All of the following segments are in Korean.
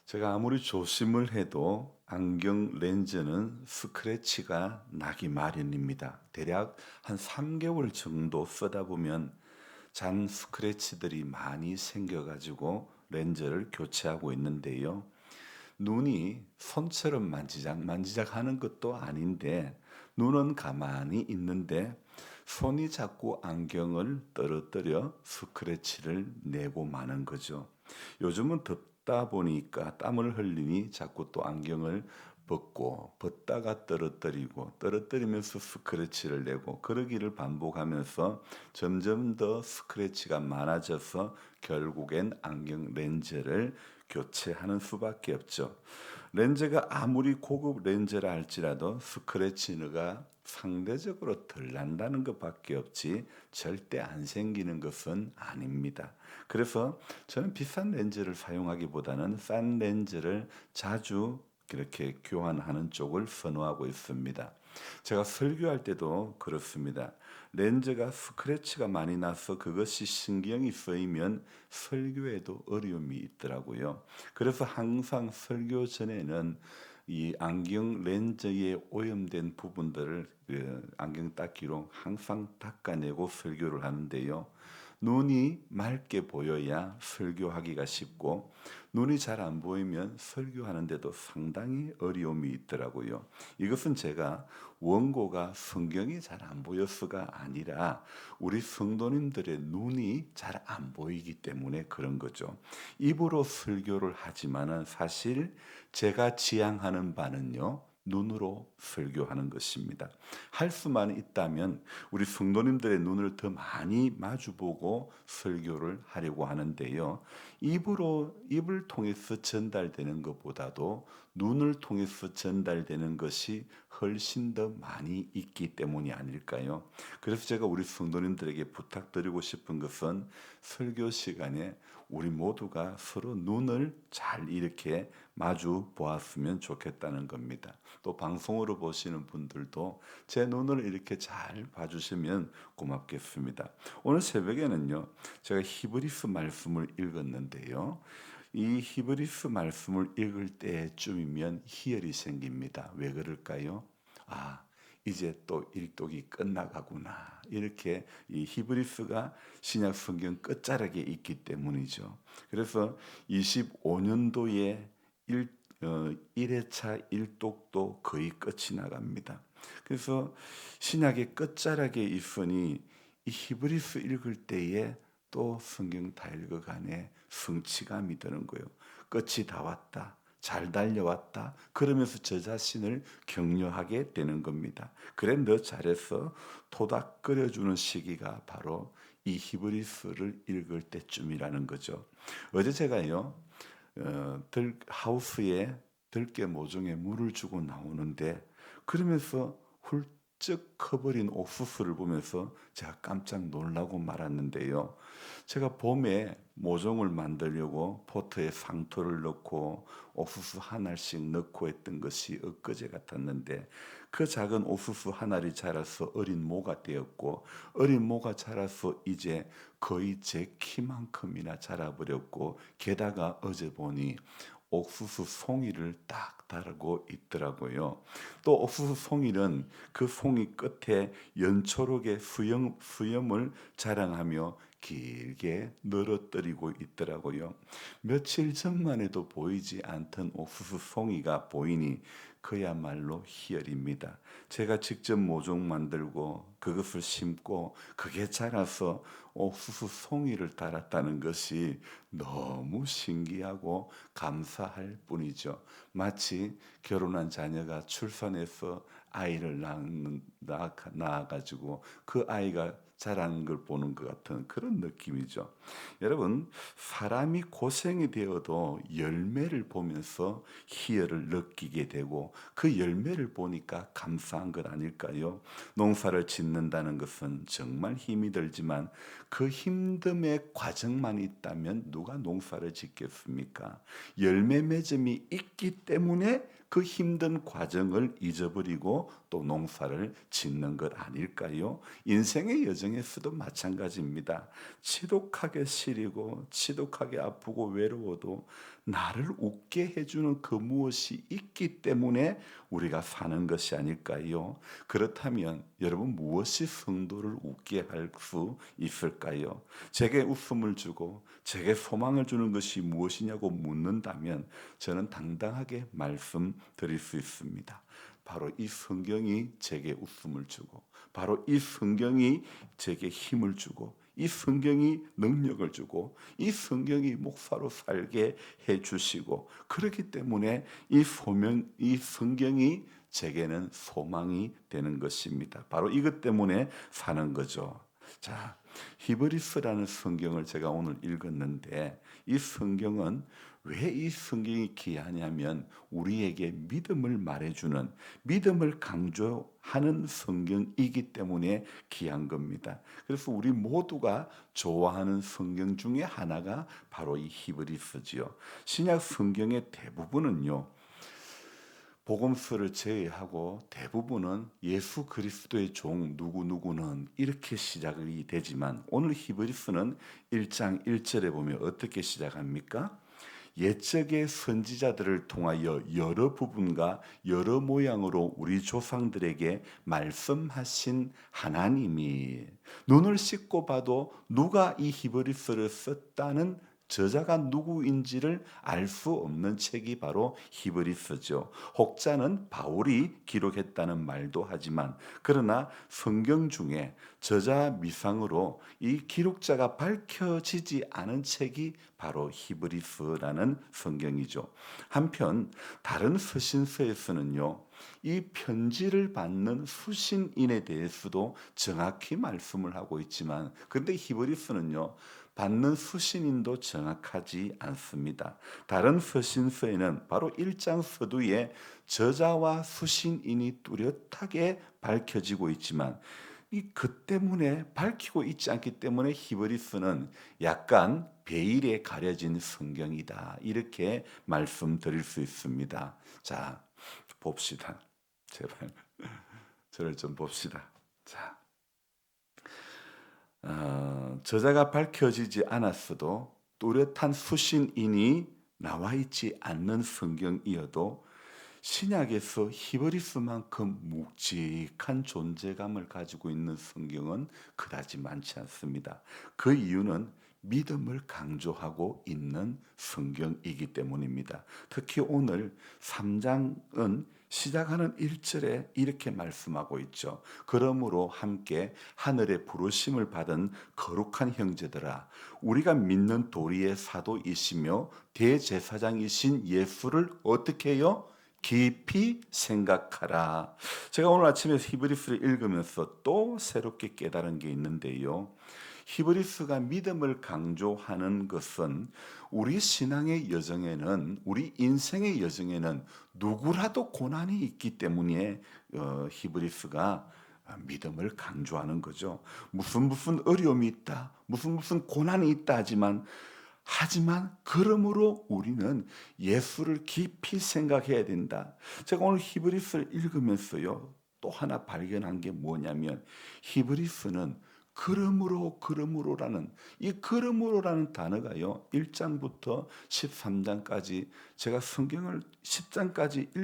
제가 아무리 조심을 해도 안경 렌즈는 스크래치가 나기 마련입니다. 대략 한 3개월 정도 쓰다 보면 잔 스크래치들이 많이 생겨가지고 렌즈를 교체하고 있는데요. 눈이 손처럼 만지작 하는 것도 아닌데 눈은 가만히 있는데 손이 자꾸 안경을 떨어뜨려 스크래치를 내고 마는 거죠. 요즘은 덥다 보니까 땀을 흘리니 자꾸 또 안경을 벗고 벗다가 떨어뜨리고 떨어뜨리면서 스크래치를 내고 그러기를 반복하면서 점점 더 스크래치가 많아져서 결국엔 안경 렌즈를 교체하는 수밖에 없죠. 렌즈가 아무리 고급 렌즈라 할지라도 스크래치가 상대적으로 덜 난다는 것밖에 없지 절대 안 생기는 것은 아닙니다. 그래서 저는 비싼 렌즈를 사용하기보다는 싼 렌즈를 자주 이렇게 교환하는 쪽을 선호하고 있습니다. 제가 설교할 때도 그렇습니다. 렌즈가 스크래치가 많이 나서 그것이 신경이 쓰이면 설교에도 어려움이 있더라고요. 그래서 항상 설교 전에는 이 안경 렌즈에 오염된 부분들을 안경 닦기로 항상 닦아내고 설교를 하는데요. 눈이 맑게 보여야 설교하기가 쉽고 눈이 잘 안 보이면 설교하는데도 상당히 어려움이 있더라고요. 이것은 제가 원고가 성경이 잘 안 보여서가 아니라 우리 성도님들의 눈이 잘 안 보이기 때문에 그런 거죠. 입으로 설교를 하지만은 사실 제가 지향하는 바는요. 눈으로 설교하는 것입니다. 할 수만 있다면 우리 성도님들의 눈을 더 많이 마주보고 설교를 하려고 하는데요. 입을 통해서 전달되는 것보다도 눈을 통해서 전달되는 것이 훨씬 더 많이 있기 때문이 아닐까요? 그래서 제가 우리 성도님들에게 부탁드리고 싶은 것은 설교 시간에 우리 모두가 서로 눈을 잘 이렇게 마주 보았으면 좋겠다는 겁니다. 또 방송으로 보시는 분들도 제 눈을 이렇게 잘 봐주시면 고맙겠습니다. 오늘 새벽에는요, 제가 히브리서 말씀을 읽었는데요. 이 히브리서 말씀을 읽을 때쯤이면 희열이 생깁니다. 왜 그럴까요? 아, 이제 또 일독이 끝나가구나. 이렇게 이 히브리스가 신약 성경 끝자락에 있기 때문이죠. 그래서 25년도에 1회차 일독도 거의 끝이 나갑니다. 그래서 신약의 끝자락에 있으니 이 히브리서 읽을 때에 또 성경 다 읽어가네 성취감이 드는 거예요. 끝이 다 왔다. 잘 달려왔다. 그러면서 저 자신을 격려하게 되는 겁니다. 그래 너 잘했어. 토닥거려주는 시기가 바로 이 히브리서를 읽을 때쯤이라는 거죠. 어제 제가요. 하우스에 들깨 모종에 물을 주고 나오는데 그러면서 훌쩍 커버린 옥수수를 보면서 제가 깜짝 놀라고 말았는데요. 제가 봄에 모종을 만들려고 포트에 상토를 넣고 옥수수 한 알씩 넣고 했던 것이 엊그제 같았는데 그 작은 옥수수 한 알이 자라서 어린 모가 되었고 어린 모가 자라서 이제 거의 제 키만큼이나 자라버렸고 게다가 어제 보니 옥수수 송이를 딱 달고 있더라고요. 또 옥수수 송이는 그 송이 끝에 연초록의 수염을 자랑하며 길게 늘어뜨리고 있더라고요. 며칠 전만 해도 보이지 않던 옥수수 송이가 보이니 그야말로 희열입니다. 제가 직접 모종 만들고 그것을 심고 그게 자라서 옥수수 송이를 달았다는 것이 너무 신기하고 감사할 뿐이죠. 마치 결혼한 자녀가 출산해서 아이를 낳아가지고 그 아이가 자라는 걸 보는 것 같은 그런 느낌이죠. 여러분, 사람이 고생이 되어도 열매를 보면서 희열을 느끼게 되고 그 열매를 보니까 감사한 것 아닐까요? 농사를 짓는다는 것은 정말 힘이 들지만 그 힘듦의 과정만 있다면 누가 농사를 짓겠습니까? 열매 맺음이 있기 때문에 그 힘든 과정을 잊어버리고 또 농사를 짓는 것 아닐까요? 인생의 여정에 여정에서도 마찬가지입니다. 지독하게 시리고 지독하게 아프고 외로워도 나를 웃게 해주는 그 무엇이 있기 때문에 우리가 사는 것이 아닐까요? 그렇다면 여러분, 무엇이 성도를 웃게 할 수 있을까요? 제게 웃음을 주고 제게 소망을 주는 것이 무엇이냐고 묻는다면 저는 당당하게 말씀드릴 수 있습니다. 바로 이 성경이 제게 웃음을 주고, 바로 이 성경이 제게 힘을 주고, 이 성경이 능력을 주고, 이 성경이 목사로 살게 해주시고, 그렇기 때문에 이 성경이 제게는 소망이 되는 것입니다. 바로 이것 때문에 사는 거죠. 자, 히브리스라는 성경을 제가 오늘 읽었는데, 이 성경은 왜 이 성경이 귀하냐면 우리에게 믿음을 말해주는, 믿음을 강조하는 성경이기 때문에 귀한 겁니다. 그래서 우리 모두가 좋아하는 성경 중에 하나가 바로 이 히브리서지요. 신약 성경의 대부분은요, 복음서를 제외하고 대부분은 예수 그리스도의 종 누구누구는 이렇게 시작이 되지만, 오늘 히브리서는 1장 1절에 보면 어떻게 시작합니까? 옛적의 선지자들을 통하여 여러 부분과 여러 모양으로 우리 조상들에게 말씀하신 하나님이, 눈을 씻고 봐도 누가 이 히브리서를 썼다는 저자가 누구인지를 알 수 없는 책이 바로 히브리서죠. 혹자는 바울이 기록했다는 말도 하지만, 그러나 성경 중에 저자 미상으로 이 기록자가 밝혀지지 않은 책이 바로 히브리서라는 성경이죠. 한편 다른 서신서에서는요, 이 편지를 받는 수신인에 대해서도 정확히 말씀을 하고 있지만, 그런데 히브리서는요, 받는 수신인도 정확하지 않습니다. 다른 서신서에는 바로 1장 서두에 저자와 수신인이 뚜렷하게 밝혀지고 있지만, 그 때문에 밝히고 있지 않기 때문에 히브리서는 약간 베일에 가려진 성경이다, 이렇게 말씀드릴 수 있습니다. 자, 봅시다. 제발 저를 좀 봅시다. 자, 저자가 밝혀지지 않았어도 뚜렷한 수신인이 나와 있지 않는 성경이어도 신약에서 히브리서만큼 묵직한 존재감을 가지고 있는 성경은 그다지 많지 않습니다. 그 이유는 믿음을 강조하고 있는 성경이기 때문입니다. 특히 오늘 3장은 시작하는 1절에 이렇게 말씀하고 있죠. 그러므로 함께 하늘의 부르심을 받은 거룩한 형제들아, 우리가 믿는 도리의 사도이시며 대제사장이신 예수를 어떻게 해요? 깊이 생각하라. 제가 오늘 아침에 히브리서를 읽으면서 또 새롭게 깨달은 게 있는데요. 히브리서가 믿음을 강조하는 것은 우리 신앙의 여정에는, 우리 인생의 여정에는 누구라도 고난이 있기 때문에 히브리서가 믿음을 강조하는 거죠. 무슨 어려움이 있다, 무슨 고난이 있다 하지만 그러므로 우리는 예수를 깊이 생각해야 된다. 제가 오늘 히브리서를 읽으면서요, 또 하나 발견한 게 뭐냐면, 히브리서는 그러므로라는 이 그러므로라는 단어가요, 1장부터 13장까지 제가 성경을 10장까지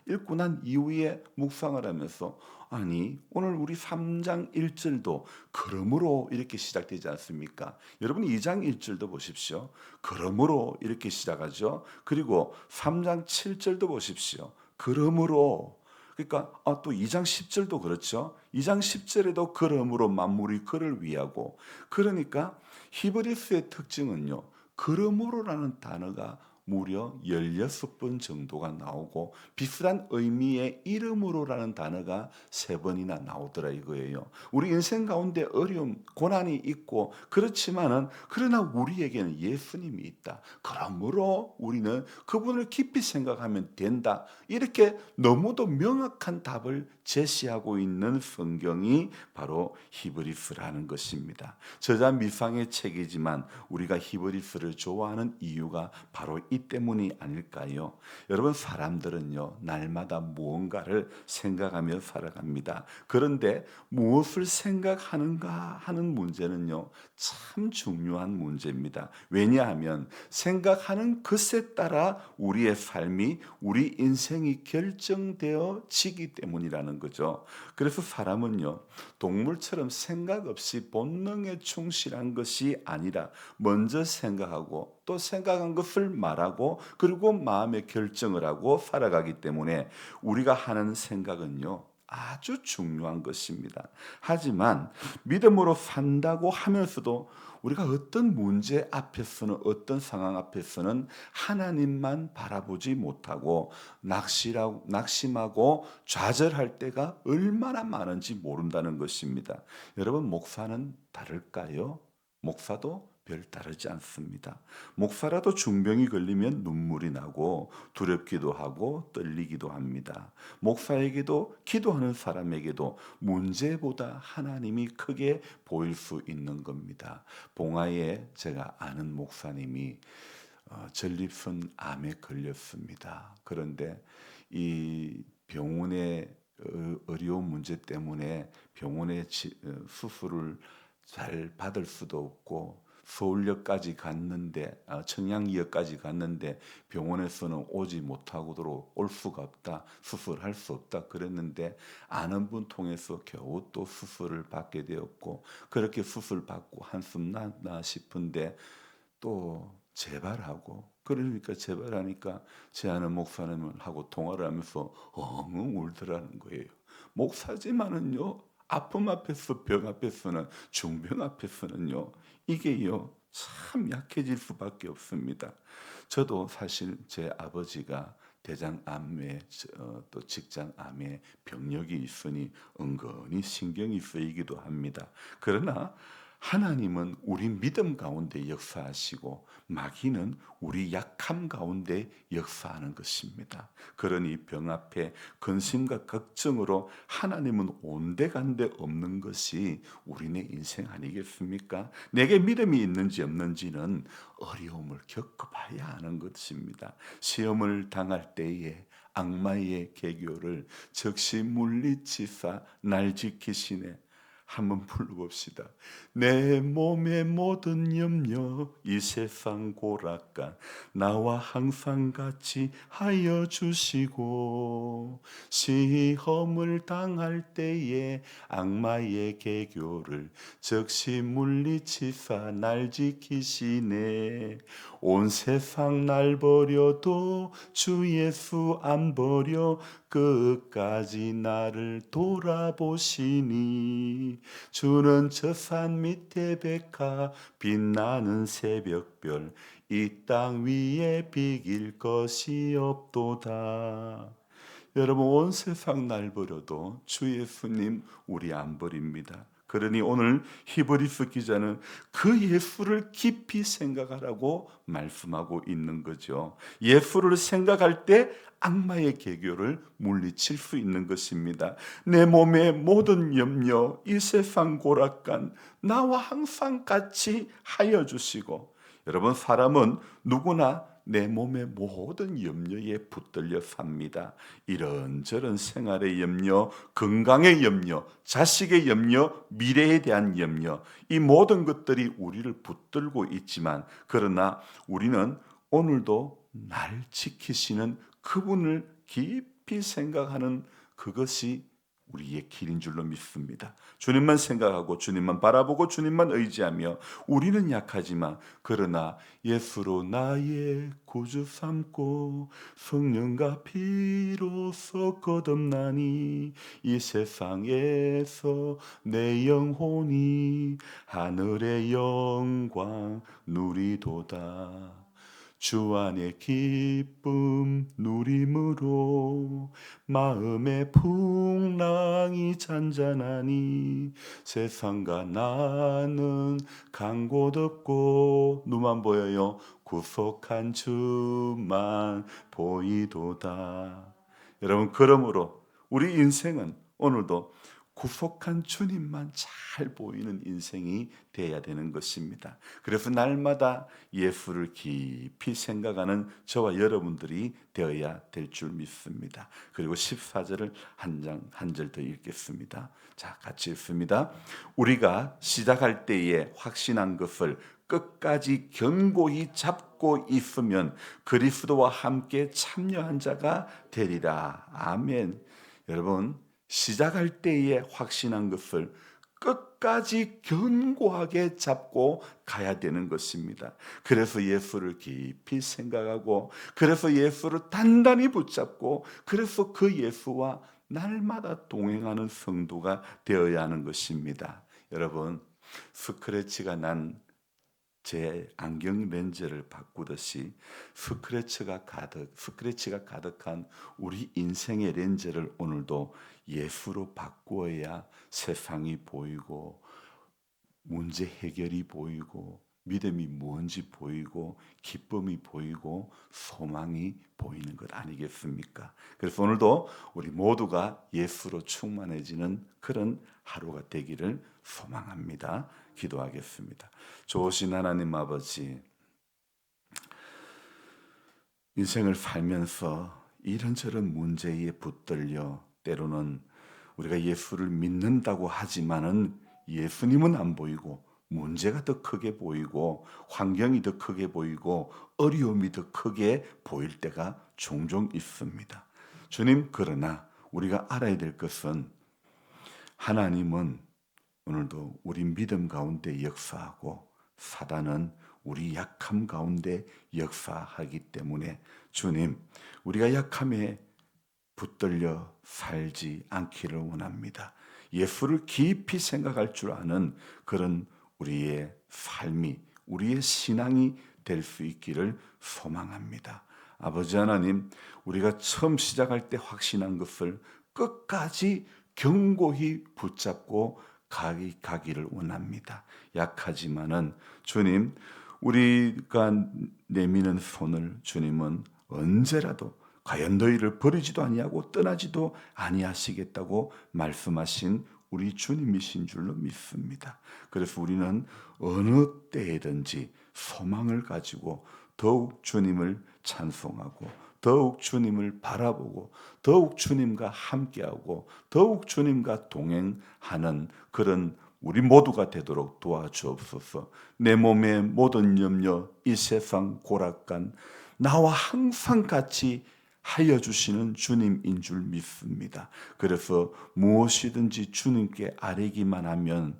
읽고 난 이후에 묵상을 하면서, 아니 오늘 우리 3장 1절도 그러므로 이렇게 시작되지 않습니까? 여러분 2장 1절도 보십시오. 그러므로 이렇게 시작하죠. 그리고 3장 7절도 보십시오. 그러므로. 그러니까 또 2장 10절도 그렇죠. 2장 10절에도 그러므로 만물이 그를 위하고. 그러니까 히브리서의 특징은요, 그러므로라는 단어가 무려 16번 정도가 나오고, 비슷한 의미의 이름으로라는 단어가 3번이나 나오더라 이거예요. 우리 인생 가운데 어려움, 고난이 있고 그렇지만은, 그러나 우리에게는 예수님이 있다. 그러므로 우리는 그분을 깊이 생각하면 된다. 이렇게 너무도 명확한 답을 제시하고 있는 성경이 바로 히브리서라는 것입니다. 저자 미상의 책이지만 우리가 히브리서를 좋아하는 이유가 바로 이 때문이 아닐까요? 여러분, 사람들은요, 날마다 무언가를 생각하며 살아갑니다. 그런데 무엇을 생각하는가 하는 문제는요, 참 중요한 문제입니다. 왜냐하면 생각하는 것에 따라 우리의 삶이, 우리 인생이 결정되어지기 때문이라는 거죠. 그래서 사람은요, 동물처럼 생각 없이 본능에 충실한 것이 아니라 먼저 생각하고 또 생각한 것을 말하고 그리고 마음의 결정을 하고 살아가기 때문에 우리가 하는 생각은요, 아주 중요한 것입니다. 하지만 믿음으로 산다고 하면서도 우리가 어떤 문제 앞에서는, 어떤 상황 앞에서는 하나님만 바라보지 못하고 낙심하고 좌절할 때가 얼마나 많은지 모른다는 것입니다. 여러분, 목사는 다를까요? 목사도 별 다르지 않습니다. 목사라도 중병이 걸리면 눈물이 나고 두렵기도 하고 떨리기도 합니다. 목사에게도, 기도하는 사람에게도 문제보다 하나님이 크게 보일 수 있는 겁니다. 봉화에 제가 아는 목사님이 전립선 암에 걸렸습니다. 그런데 이 병원의 어려운 문제 때문에 병원의 수술을 잘 받을 수도 없고 서울역까지 갔는데, 청량리역까지 갔는데 병원에서는 오지 못하도록 올 수가 없다, 수술할 수 없다 그랬는데 아는 분 통해서 겨우 또 수술을 받게 되었고, 그렇게 수술 받고 한숨 났나 싶은데 또 재발하고, 그러니까 재발하니까 제 아는 목사님하고 통화를 하면서 엉엉 울더라는 거예요. 목사지만은요, 아픔 앞에서, 병 앞에서는, 중병 앞에서는요, 이게요 참 약해질 수밖에 없습니다. 저도 사실 제 아버지가 대장암에, 또 직장암에 병력이 있으니 은근히 신경이 쓰이기도 합니다. 그러나 하나님은 우리 믿음 가운데 역사하시고 마귀는 우리 약함 가운데 역사하는 것입니다. 그러니 병 앞에 근심과 걱정으로 하나님은 온데간데 없는 것이 우리네 인생 아니겠습니까? 내게 믿음이 있는지 없는지는 어려움을 겪어봐야 하는 것입니다. 시험을 당할 때에 악마의 계교를 즉시 물리치사 날 지키시네. 한번 불러봅시다. 내 몸의 모든 염려, 이 세상 고락간 나와 항상 같이 하여 주시고, 시험을 당할 때에 악마의 계교를 즉시 물리치사 날 지키시네. 온 세상 날 버려도 주 예수 안 버려 끝까지 나를 돌아보시니, 주는 저 산 밑에 백화 빛나는 새벽별, 이 땅 위에 비길 것이 없도다. 여러분, 온 세상 날 버려도 주 예수님 우리 안 버립니다. 그러니 오늘 히브리서 기자는 그 예수를 깊이 생각하라고 말씀하고 있는 거죠. 예수를 생각할 때 악마의 계교를 물리칠 수 있는 것입니다. 내 몸의 모든 염려, 이 세상 고락간 나와 항상 같이 하여 주시고. 여러분, 사람은 누구나 내 몸의 모든 염려에 붙들려 삽니다. 이런저런 생활의 염려, 건강의 염려, 자식의 염려, 미래에 대한 염려, 이 모든 것들이 우리를 붙들고 있지만, 그러나 우리는 오늘도 날 지키시는 그분을 깊이 생각하는 그것이 우리의 길인 줄로 믿습니다. 주님만 생각하고 주님만 바라보고 주님만 의지하며, 우리는 약하지만 그러나 예수로 나의 구주 삼고 성령과 피로써 거듭나니, 이 세상에서 내 영혼이 하늘의 영광 누리도다. 주 안의 기쁨 누림으로 마음의 풍랑이 잔잔하니, 세상과 나는 간 곳 없고 누만 보여요, 구속한 주만 보이도다. 여러분, 그러므로 우리 인생은 오늘도 구속한 주님만 잘 보이는 인생이 되어야 되는 것입니다. 그래서 날마다 예수를 깊이 생각하는 저와 여러분들이 되어야 될 줄 믿습니다. 그리고 14절을 한 절 더 읽겠습니다. 자, 같이 읽습니다. 우리가 시작할 때에 확신한 것을 끝까지 견고히 잡고 있으면 그리스도와 함께 참여한 자가 되리라. 아멘. 여러분, 시작할 때에 확신한 것을 끝까지 견고하게 잡고 가야 되는 것입니다. 그래서 예수를 깊이 생각하고, 그래서 예수를 단단히 붙잡고, 그래서 그 예수와 날마다 동행하는 성도가 되어야 하는 것입니다. 여러분, 스크래치가 난 제 안경 렌즈를 바꾸듯이 스크래치가 가득한 우리 인생의 렌즈를 오늘도 예수로 바꾸어야 세상이 보이고, 문제 해결이 보이고, 믿음이 뭔지 보이고, 기쁨이 보이고, 소망이 보이는 것 아니겠습니까? 그래서 오늘도 우리 모두가 예수로 충만해지는 그런 하루가 되기를 소망합니다. 기도하겠습니다. 좋으신 하나님 아버지, 인생을 살면서 이런저런 문제에 붙들려 때로는 우리가 예수를 믿는다고 하지만은 예수님은 안 보이고, 문제가 더 크게 보이고, 환경이 더 크게 보이고, 어려움이 더 크게 보일 때가 종종 있습니다. 주님, 그러나 우리가 알아야 될 것은 하나님은 오늘도 우리 믿음 가운데 역사하고, 사단은 우리 약함 가운데 역사하기 때문에 주님, 우리가 약함에 붙들려 살지 않기를 원합니다. 예수를 깊이 생각할 줄 아는 그런 우리의 삶이, 우리의 신앙이 될 수 있기를 소망합니다. 아버지 하나님, 우리가 처음 시작할 때 확신한 것을 끝까지 견고히 붙잡고 가기를 원합니다. 약하지만은 주님, 우리가 내미는 손을 주님은 언제라도 과연 너희를 버리지도 아니하고 떠나지도 아니하시겠다고 말씀하신 우리 주님이신 줄로 믿습니다. 그래서 우리는 어느 때든지 소망을 가지고 더욱 주님을 찬송하고, 더욱 주님을 바라보고, 더욱 주님과 함께하고, 더욱 주님과 동행하는 그런 우리 모두가 되도록 도와주옵소서. 내 몸의 모든 염려, 이 세상 고락간 나와 항상 같이 하여 주시는 주님인 줄 믿습니다. 그래서 무엇이든지 주님께 아뢰기만 하면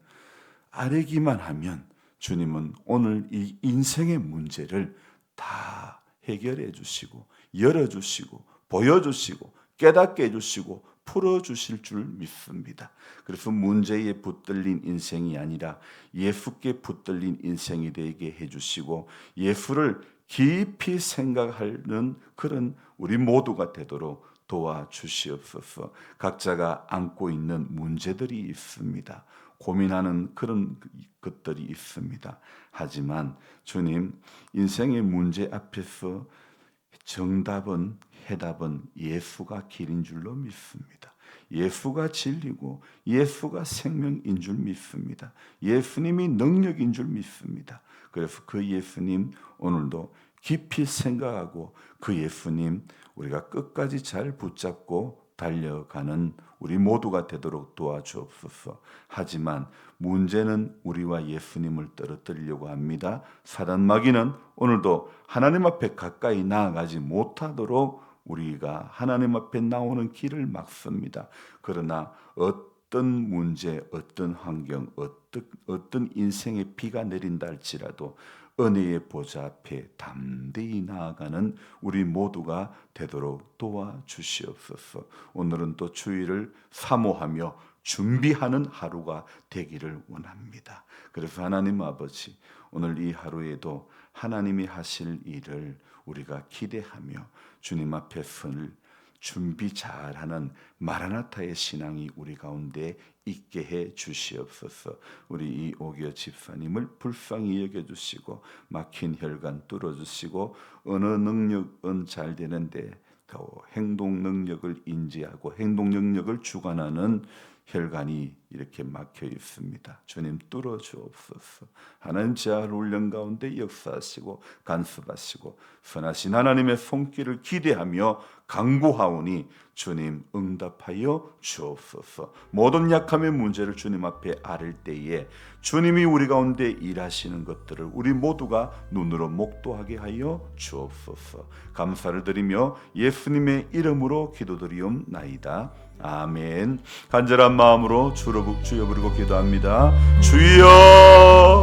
주님은 오늘 이 인생의 문제를 다 해결해 주시고, 열어주시고, 보여주시고, 깨닫게 해주시고, 풀어주실 줄 믿습니다. 그래서 문제에 붙들린 인생이 아니라 예수께 붙들린 인생이 되게 해주시고, 예수를 깊이 생각하는 그런 우리 모두가 되도록 도와주시옵소서. 각자가 안고 있는 문제들이 있습니다. 고민하는 그런 것들이 있습니다. 하지만 주님, 인생의 문제 앞에서 정답은, 해답은 예수가 길인 줄로 믿습니다. 예수가 진리고 예수가 생명인 줄 믿습니다. 예수님이 능력인 줄 믿습니다. 그래서 그 예수님 오늘도 깊이 생각하고, 그 예수님 우리가 끝까지 잘 붙잡고 달려가는 우리 모두가 되도록 도와주옵소서. 하지만 문제는 우리와 예수님을 떨어뜨리려고 합니다. 사단 마귀는 오늘도 하나님 앞에 가까이 나아가지 못하도록 우리가 하나님 앞에 나오는 길을 막습니다. 그러나 어떤 문제, 어떤 환경, 어떤 인생의 비가 내린다 할지라도 은혜의 보좌 앞에 담대히 나아가는 우리 모두가 되도록 도와주시옵소서. 오늘은 또 주일을 사모하며 준비하는 하루가 되기를 원합니다. 그래서 하나님 아버지, 오늘 이 하루에도 하나님이 하실 일을 우리가 기대하며 주님 앞에 설 준비 잘하는 마라나타의 신앙이 우리 가운데 있게 해 주시옵소서. 우리 이옥여 집사님을 불쌍히 여겨주시고, 막힌 혈관 뚫어주시고, 언어 능력은 잘 되는데 더 행동 능력을 인지하고 행동 능력을 주관하는 혈관이 이렇게 막혀 있습니다. 주님 뚫어 주옵소서. 하나님 재활 훈련 가운데 역사하시고 간섭하시고 선하신 하나님의 손길을 기대하며 간구하오니 주님 응답하여 주옵소서. 모든 약함의 문제를 주님 앞에 아를 때에 주님이 우리 가운데 일하시는 것들을 우리 모두가 눈으로 목도하게 하여 주옵소서. 감사를 드리며 예수님의 이름으로 기도드리옵나이다. 아멘. 간절한 마음으로 주여 부르고 기도합니다. 주여